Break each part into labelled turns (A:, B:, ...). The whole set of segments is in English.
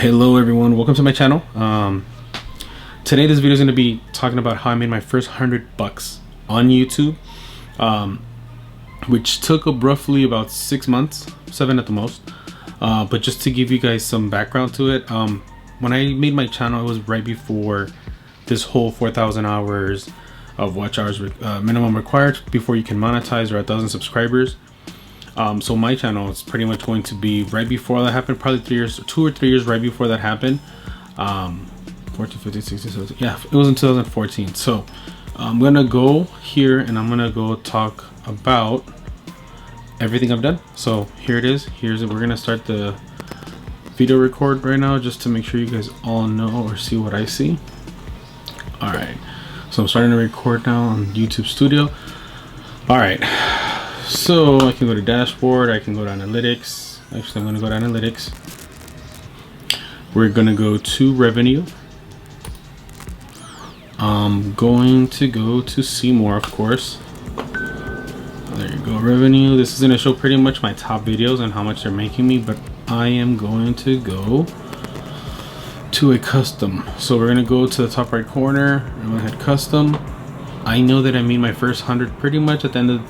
A: Hello everyone, welcome to my channel. Today this video is going to be talking about how I made my first $100 on YouTube, which took roughly about 6 months, 7 at the most. But just to give you guys some background to it, when I made my channel, it was right before this whole 4,000 hours of watch hours minimum required before you can monetize, or 1,000 subscribers. So my channel is pretty much going to be right before that happened, probably 2 or 3 years right before that happened. 14, 15, 16, 17, yeah, it was in 2014. So I'm gonna go here and I'm gonna go talk about everything I've done. So here it is. We're gonna start the video record right now, just to make sure you guys all know or see what I see. All right, so I'm starting to record now on YouTube Studio. All right, so I can go to dashboard, I can go to analytics. Actually, I'm going to go to analytics. We're going to go to revenue. I'm going to go to see more, of course. There you go, revenue. This is going to show pretty much my top videos and how much they're making me, but I am going to go to a custom. So we're going to go to the top right corner. I'm going to hit custom. I know that I made my first 100 pretty much at the end of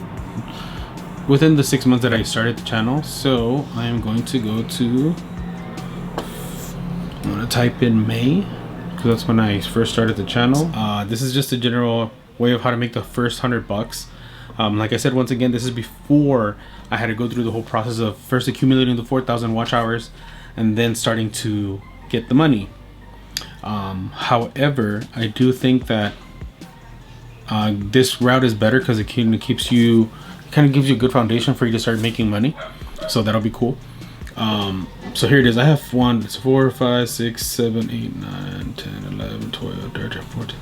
A: within the 6 months that I started the channel. So I am going to go to, I'm going to type in May, because that's when I first started the channel. This is just a general way of how to make the first $100. Like I said, once again, this is before I had to go through the whole process of first accumulating the 4,000 watch hours and then starting to get the money. However, I do think that this route is better because it keeps you, kind of gives you a good foundation for you to start making money. So that'll be cool. So here it is. I have 4, 5, 6, 7, 8, 9, 10, 11, 12, 13, 14.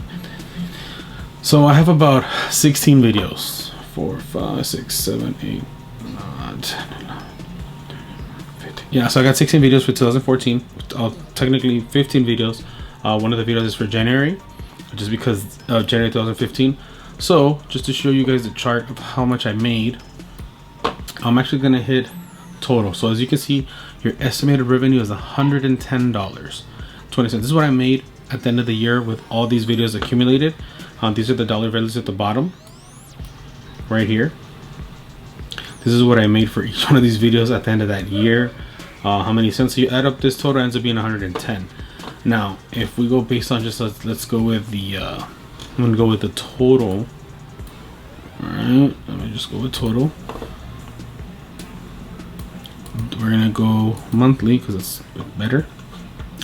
A: So I have about 16 videos. 4, 5, 6, 7, 8, 9, 10, 11, 15. Yeah, so I got 16 videos for 2014. Technically 15 videos. One of the videos is for January, just because of January 2015. So just to show you guys the chart of how much I made, I'm actually gonna hit total. So as you can see, your estimated revenue is $110.20. This is what I made at the end of the year with all these videos accumulated. These are the dollar values at the bottom right here. This is what I made for each one of these videos at the end of that year. How many cents? So you add up this total, ends up being 110. Now if we go based on just let's go with the I'm gonna go with the total. All right, let me just go with total. We're gonna go monthly because it's better.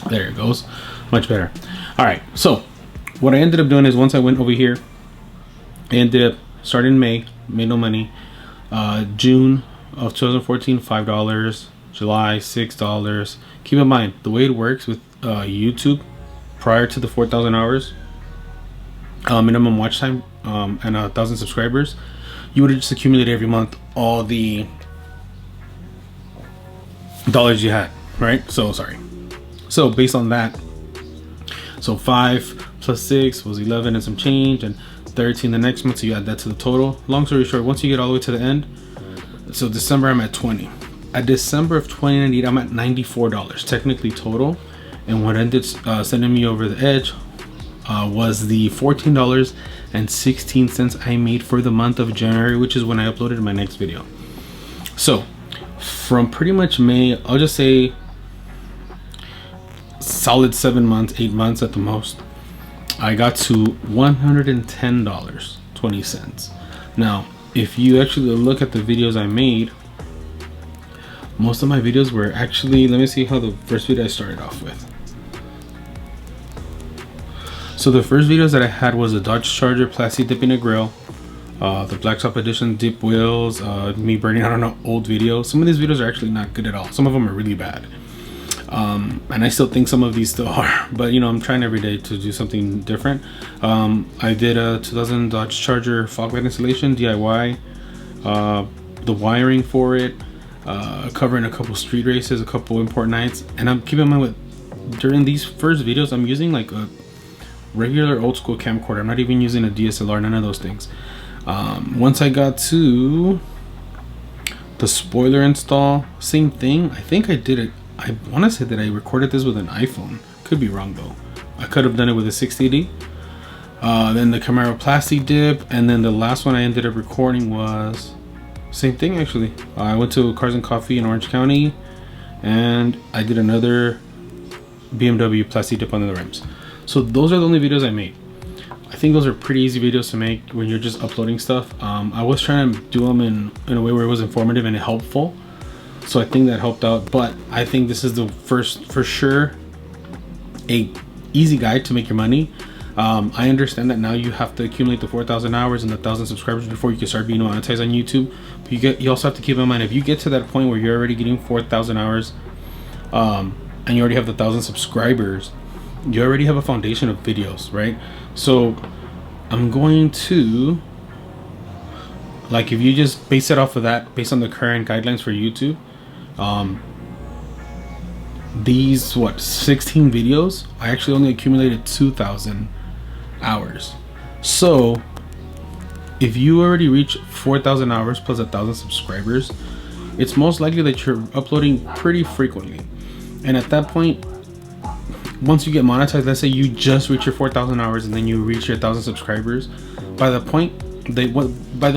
A: There it goes, much better. All right, so what I ended up doing is, once I went over here, I ended up starting May, made no money. June of 2014, $5. July, $6. Keep in mind, the way it works with YouTube, prior to the 4,000 hours minimum watch time and 1,000 subscribers, you would just accumulate every month all the dollars you had, right? So based on that, so 5 plus 6 was 11 and some change, and 13 the next month, so you add that to the total. Long story short, once you get all the way to the end, so December I'm at 20. At December of 2019, I'm at $94 technically total, and what ended sending me over the edge was the $14.16 I made for the month of January, which is when I uploaded my next video. So from pretty much May, I'll just say solid 7 months, 8 months at the most, I got to $110.20. Now if you actually look at the videos I made, most of my videos were actually, let me see how the first video I started off with. So the first videos that I had was a Dodge Charger plastic dipping a grill, the Blacktop Edition dip wheels, me burning out on an old video. Some of these videos are actually not good at all. Some of them are really bad. And I still think some of these still are, but you know, I'm trying every day to do something different. I did a 2000 Dodge Charger fog light installation, DIY, the wiring for it, covering a couple street races, a couple import nights. And I'm keeping in mind with, during these first videos, I'm using like a regular old school camcorder. I'm not even using a DSLR, none of those things. Once I got to the spoiler install, same thing. I think I did it I want to say that I recorded this with an iPhone. Could be wrong though. I could have done it with a 680. Then the Camaro Plasti Dip, and then the last one I ended up recording was same thing actually. I went to Cars and Coffee in Orange County, and I did another BMW Plasti Dip on the rims. So those are the only videos I made. I think those are pretty easy videos to make when you're just uploading stuff. I was trying to do them in a way where it was informative and helpful, so I think that helped out. But I think this is the first, for sure, a easy guide to make your money. I understand that now you have to accumulate the 4,000 hours and the 1,000 subscribers before you can start being monetized on YouTube. But you also have to keep in mind, if you get to that point where you're already getting 4,000 hours and you already have the 1,000 subscribers, you already have a foundation of videos, right? So I'm going to, like, if you just base it off of that, based on the current guidelines for YouTube, these 16 videos, I actually only accumulated 2,000 hours. So if you already reach 4,000 hours plus 1,000 subscribers, it's most likely that you're uploading pretty frequently. And at that point, once you get monetized, let's say you just reach your 4,000 hours and then you reach your 1,000 subscribers, by the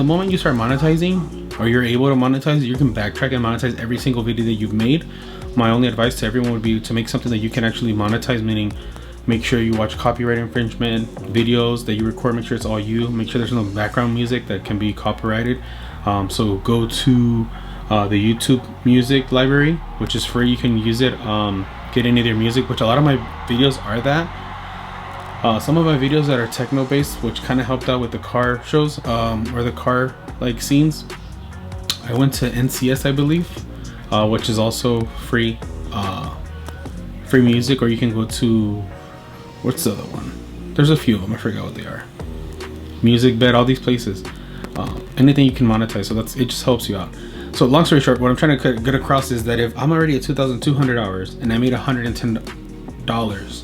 A: moment you start monetizing, or you're able to monetize, you can backtrack and monetize every single video that you've made. My only advice to everyone would be to make something that you can actually monetize, meaning make sure you watch copyright infringement videos that you record, make sure it's all you, make sure there's no background music that can be copyrighted. So go to the YouTube music library, which is free. You can use it, get any of their music, which a lot of my videos are that. Some of my videos that are techno based, which kind of helped out with the car shows, or the car like scenes, I went to NCS, I believe, which is also free music. Or you can go to, what's the other one? There's a few of them, I forgot what they are. Music Bed, all these places. Anything you can monetize, so it just helps you out. So long story short, what I'm trying to get across is that if I'm already at 2,200 hours and I made $110,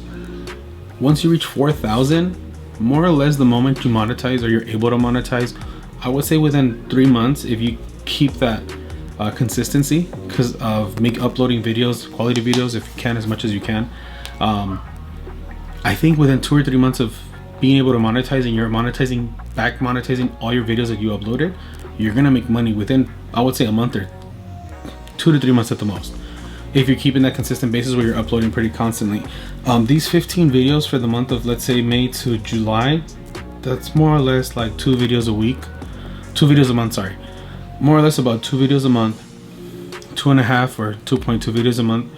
A: once you reach 4,000, more or less the moment you monetize, or you're able to monetize, I would say within 3 months, if you keep that consistency, because of uploading videos, quality videos, if you can, as much as you can, I think within 2 or 3 months of being able to monetize, and you're monetizing all your videos that you uploaded, you're gonna make money within, I would say, a month or 2 to 3 months at the most, if you're keeping that consistent basis where you're uploading pretty constantly. These 15 videos for the month of, let's say, May to July, that's more or less like 2 videos a week, 2 videos a month, sorry, more or less about 2 videos a month, 2.5 or 2.2 videos a month,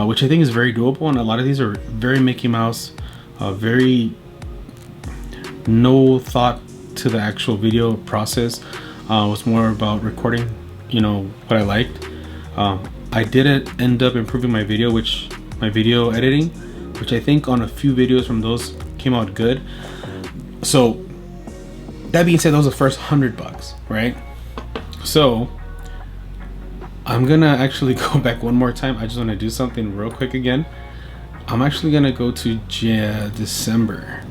A: which I think is very doable. And a lot of these are very Mickey Mouse, very no thought to the actual video process. It was more about recording, what I liked. I did end up improving my video editing, which I think on a few videos from those came out good. So that being said, those are the first $100, right? So I'm gonna actually go back one more time. I just want to do something real quick again. I'm actually gonna go to December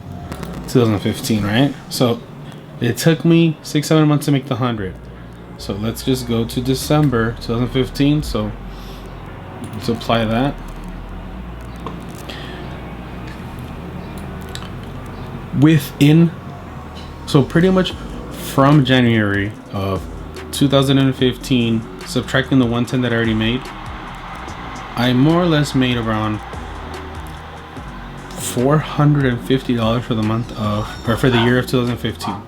A: 2015, right? So it took me 6-7 months to make the 100. So let's just go to December 2015. So let's apply that. So pretty much from January of 2015, subtracting the 110 that I already made, I more or less made around $450 for the for the year of 2015.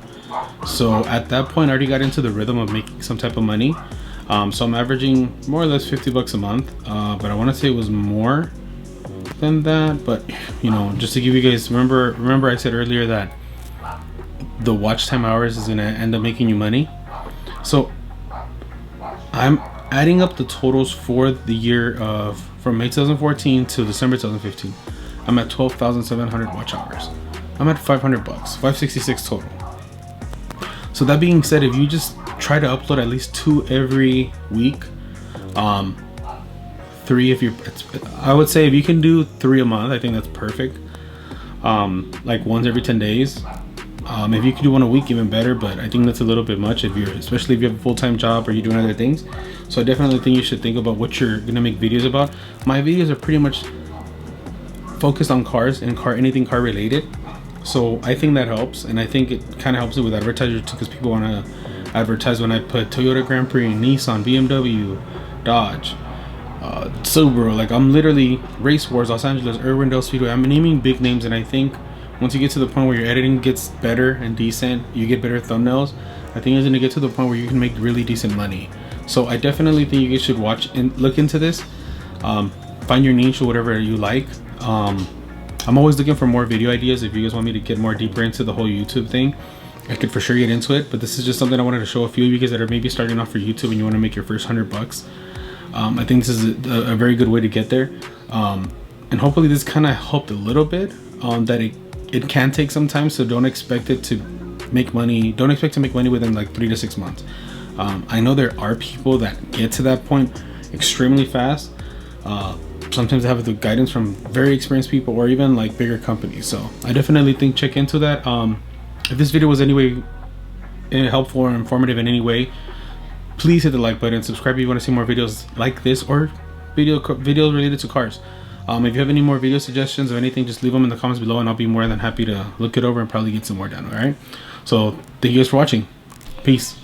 A: So at that point, I already got into the rhythm of making some type of money. So I'm averaging more or less $50 a month, but I want to say it was more than that. But just to give you guys, remember I said earlier that the watch time hours is gonna end up making you money. So I'm adding up the totals for the year from May 2014 to December 2015. I'm at 12,700 watch hours. I'm at $500, $566 total. So that being said, if you just try to upload at least 2 every week, 3 I would say if you can do 3 a month, I think that's perfect. Like once every 10 days, If you could do one a week, even better, but I think that's a little bit much if you're, especially if you have a full-time job or you're doing other things. So I definitely think you should think about what you're gonna make videos about. My videos are pretty much focused on cars and anything car related. So I think that helps, and I think it kind of helps it with advertisers too, because people want to advertise when I put Toyota Grand Prix, Nissan, BMW, Dodge, Subaru. Like, I'm literally Race Wars, Los Angeles, Irwindale Speedway. I'm naming big names, and I think once you get to the point where your editing gets better and decent, you get better thumbnails, I think it's going to get to the point where you can make really decent money. So I definitely think you guys should watch and look into this. Find your niche or whatever you like. I'm always looking for more video ideas. If you guys want me to get more deeper into the whole YouTube thing, I could for sure get into it. But this is just something I wanted to show a few of you guys that are maybe starting off for YouTube and you want to make your first $100. I think this is a very good way to get there. And hopefully this kind of helped a little bit. That it can take some time, so don't expect it to make money. Don't expect to make money within like 3 to 6 months. I know there are people that get to that point extremely fast. Sometimes I have the guidance from very experienced people or even like bigger companies. So I definitely think check into that. If this video was anyway helpful or informative in any way, please hit the like button, subscribe if you want to see more videos like this or videos related to cars. If you have any more video suggestions or anything, just leave them in the comments below and I'll be more than happy to look it over and probably get some more done. All right, so thank you guys for watching. Peace.